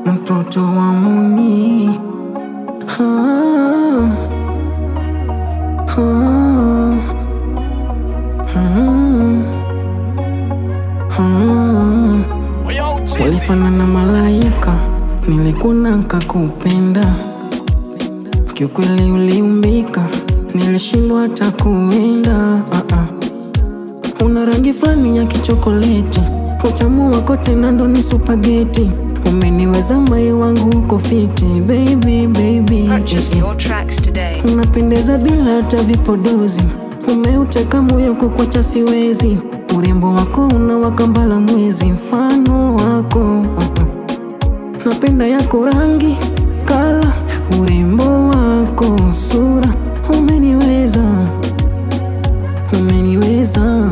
Mtoto wa Muni. Walifanana malaika, nilikuna nikakupenda. Kiukweli uliumbika, nilishindwa hata kuenda. Una rangi fulani ya kichokoleti, utamu wako tena ndo ni supageti. Umeniweza moyo wangu uko fiti, baby, baby. Purchase your tracks today. Unapendeza bila hata vipodozi, umeuteka moyo kukwacha siwezi. Urembo wako unawaka mbala mwezi, mfano wako. Napenda yako rangi, kala, urembo wako, sura. Umeniweza, umeniweza.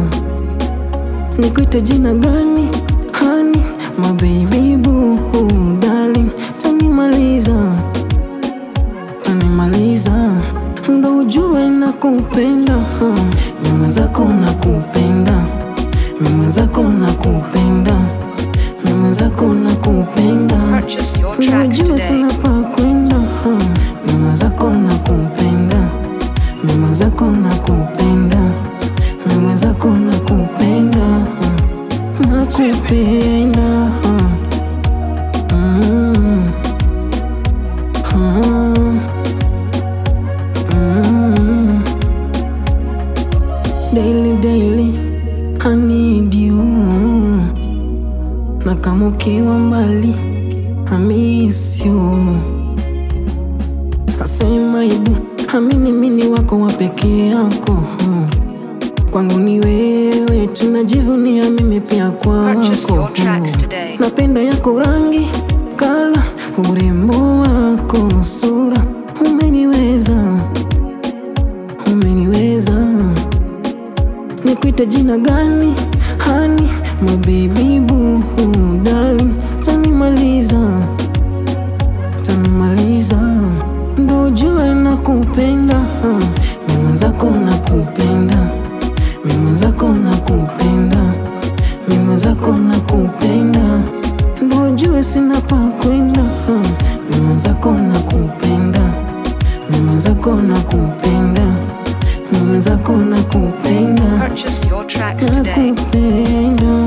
Nikuite jina gani, honey, my baby boo, darling. Tanimaliza, tanimaliza. Ndo ujue nakupenda, mimi zako nakupenda, mimi zako nakupenda, mimi zako nakupenda. Purchase your tracks Ujue today. sina pa kwenda, mimi zako nakupenda, mimi zako nakupenda, mimi zako nakupenda, nakupenda. Daily, daily, I need you. Na kama ukiwa mbali, I miss you. Nasema ibu, amini mini wako wa peke yako. Kwangu ni wewe, tunajivunia mimi pia Purchase kwako. your tracks today. Napenda yako rangi, kala, urembo wako, sura. Umeniweza, umeniweza. Nikuite jina gani, honey, my baby boo, darling. Tanimaliza, tanimaliza. Ndo ujue nakupenda, mimi zako nakupenda, mimi zako nakupenda, mimi zako nakupenda. Ndo ujue sina pa kwenda, mimi zako nakupenda, mimi zako nakupenda, mimi zako nakupenda, Purchase your tracks today. nakupenda.